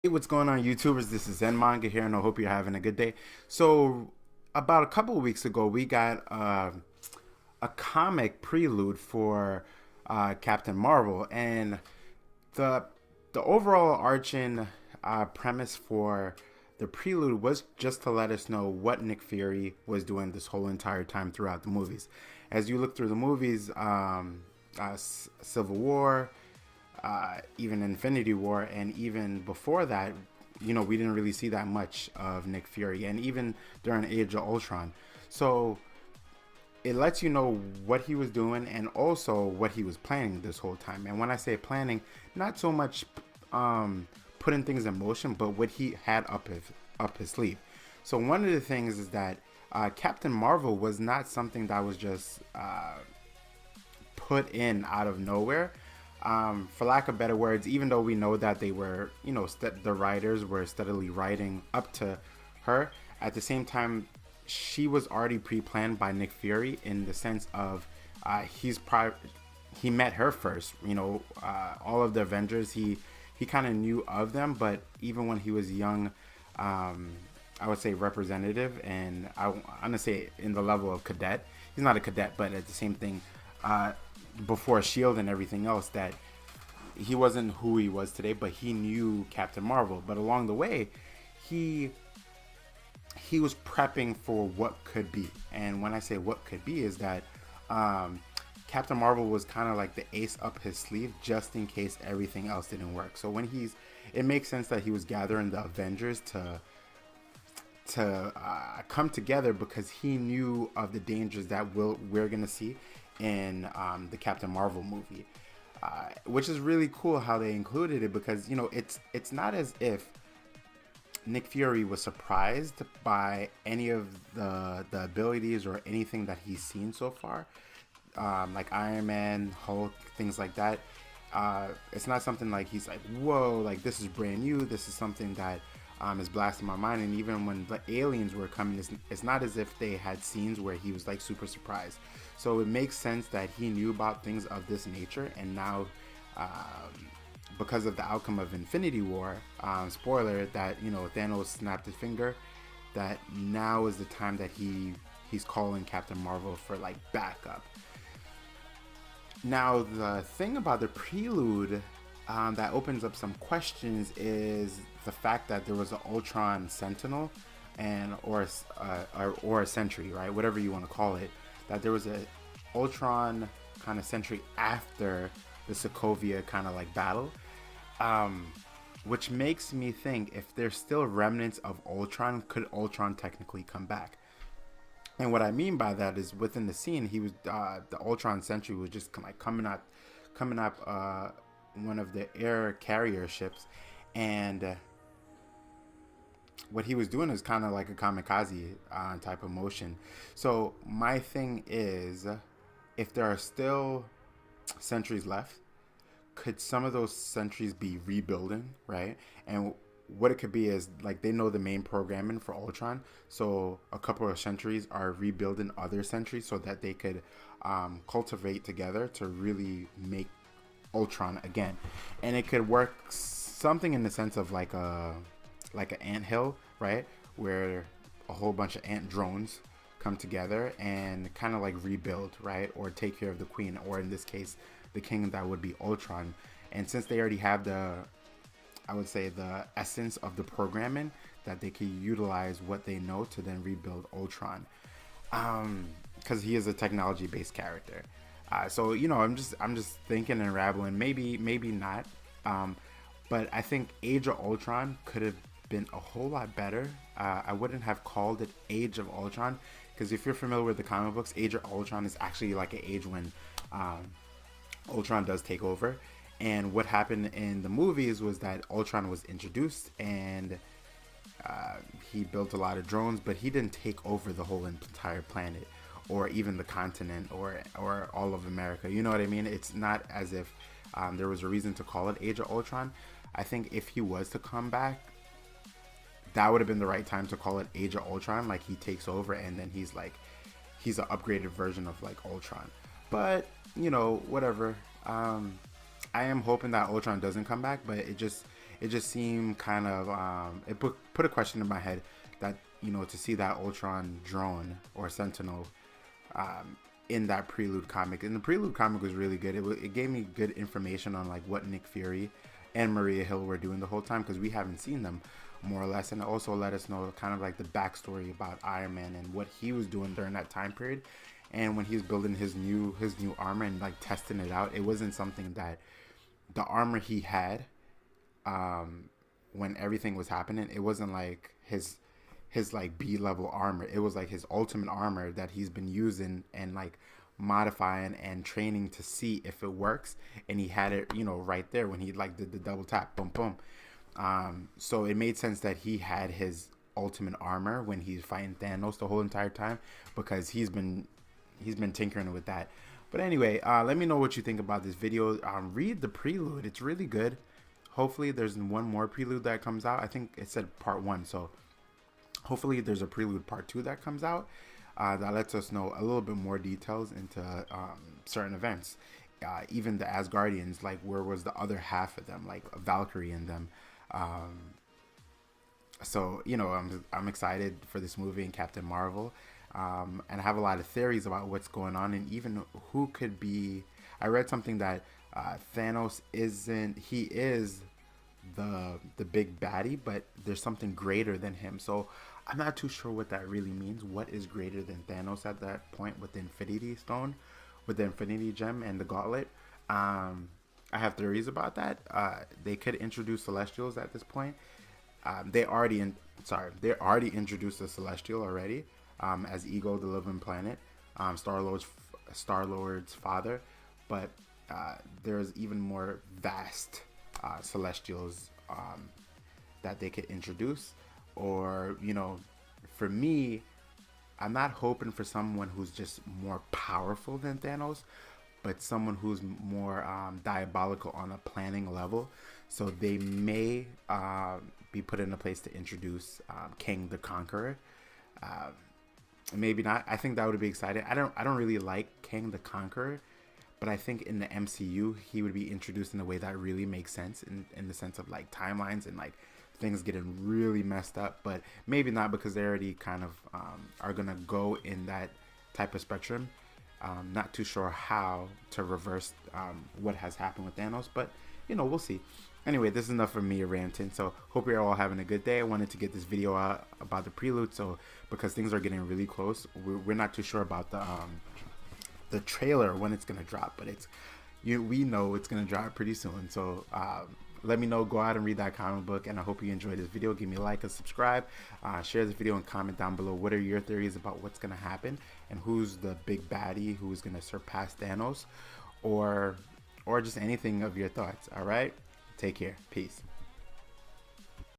Hey, what's going on, YouTubers? This is Manga here, and I hope you're having a good day. So, about a couple of weeks ago, we got a comic prelude for Captain Marvel, and the the overall arching premise for the prelude was just to let us know what Nick Fury was doing this whole entire time throughout the movies. As you look through the movies, Civil War, even Infinity War, and even before that, we didn't really see that much of Nick Fury, and even during Age of Ultron. So it lets you know what he was doing and also what he was planning this whole time. And when I say planning, not so much putting things in motion, but what he had up his sleeve. So one of the things is that Captain Marvel was not something that was just put in out of nowhere. For lack of better words, even though we know that they were, the writers were steadily writing up to her, at the same time, she was already pre-planned by Nick Fury in the sense of he met her first. All of the Avengers, he kind of knew of them, but even when he was young, I would say representative, and I'm gonna say in the level of cadet. He's not a cadet, but at the same thing. Before Shield and everything else, that he wasn't who he was today, but he knew Captain Marvel. But along the way, he was prepping for what could be. And when I say what could be, is that Captain Marvel was kind of like the ace up his sleeve, just in case everything else didn't work. So when it makes sense that he was gathering the Avengers to come together, because he knew of the dangers that we're gonna see in the Captain Marvel movie, which is really cool how they included it, because it's not as if Nick Fury was surprised by any of the abilities or anything that he's seen so far, like Iron Man, Hulk, things like that. It's not something like he's like, whoa, like this is brand new. This is something that is blasting my mind. And even when the aliens were coming, it's not as if they had scenes where he was like super surprised. So it makes sense that he knew about things of this nature, and now because of the outcome of Infinity War, spoiler, that Thanos snapped his finger, that now is the time that he's calling Captain Marvel for like backup. Now the thing about the prelude that opens up some questions is the fact that there was an Ultron Sentinel, and or a Sentry, right? Whatever you want to call it. That there was a Ultron kind of Sentry after the Sokovia kind of like battle, which makes me think, if there's still remnants of Ultron, could Ultron technically come back? And what I mean by that is, within the scene, he was the Ultron Sentry was just like coming up one of the air carrier ships, and what he was doing is kind of like a kamikaze type of motion. So my thing is, if there are still sentries left, could some of those sentries be rebuilding, right? And what it could be is, like, they know the main programming for Ultron, so a couple of sentries are rebuilding other sentries so that they could cultivate together to really make Ultron again. And it could work something in the sense of like an anthill, right, where a whole bunch of ant drones come together and kind of like rebuild, right, or take care of the queen, or in this case the king, that would be Ultron. And since they already have I would say the essence of the programming, that they could utilize what they know to then rebuild Ultron, because he is a technology based character. So I'm just thinking and rambling. Maybe not. But I think Age of Ultron could have been a whole lot better. I wouldn't have called it Age of Ultron, because if you're familiar with the comic books, Age of Ultron is actually like an age when Ultron does take over. And what happened in the movies was that Ultron was introduced, and he built a lot of drones, but he didn't take over the whole entire planet, or even the continent, or all of America. You know what I mean? It's not as if there was a reason to call it Age of Ultron. I think if he was to come back, that would have been the right time to call it Age of Ultron. Like, he takes over, and then he's an upgraded version of like Ultron. But whatever. I am hoping that Ultron doesn't come back, but it just seemed kind of it put a question in my head that, you know, to see that Ultron drone or Sentinel in that Prelude comic. And the Prelude comic was really good. It gave me good information on like what Nick Fury and Maria Hill were doing the whole time, because we haven't seen them more or less. And it also let us know kind of like the backstory about Iron Man and what he was doing during that time period. And when he was building his new armor and like testing it out, it wasn't something that the armor he had when everything was happening, it wasn't like his like B-level armor. It was like his ultimate armor that he's been using and like modifying and training to see if it works. And he had it, you know, right there when he like did the double tap, boom boom. So it made sense that he had his ultimate armor when he's fighting Thanos the whole entire time, because he's been tinkering with that. But anyway, let me know what you think about this video. Read the Prelude, it's really good. Hopefully there's one more Prelude that comes out. I think it said part 1, so hopefully there's a Prelude part 2 that comes out that lets us know a little bit more details into certain events. Even the Asgardians, like where was the other half of them, like Valkyrie and them. So, you know, I'm excited for this movie and Captain Marvel. And I have a lot of theories about what's going on and even who could be. I read something that Thanos isn't. He is the big baddie, but there's something greater than him. So I'm not too sure what that really means. What is greater than Thanos at that point with the Infinity Stone, with the Infinity Gem and the Gauntlet? I have theories about that. They could introduce Celestials at this point. They already introduced the Celestial already. As Ego, the Living Planet, Star-Lord's father, but there's even more vast Celestials that they could introduce. Or, you know, for me, I'm not hoping for someone who's just more powerful than Thanos, but someone who's more diabolical on a planning level. So they may be put in a place to introduce King the Conqueror. Maybe not. I think that would be exciting. I don't really like King the Conqueror, but I think in the MCU he would be introduced in a way that really makes sense in the sense of like timelines and like things getting really messed up. But maybe not, because they already kind of are gonna go in that type of spectrum. Not too sure how to reverse what has happened with Thanos, but you know, we'll see. Anyway, this is enough for me ranting. So hope you're all having a good day. I wanted to get this video out about the Prelude, so because things are getting really close. We're not too sure about the trailer when it's gonna drop, but we know it's gonna drop pretty soon. So let me know. Go out and read that comic book, and I hope you enjoyed this video. Give me a like and subscribe. Share this video and comment down below. What are your theories about what's gonna happen and who's the big baddie who's gonna surpass Thanos, or just anything of your thoughts. All right. Take care. Peace.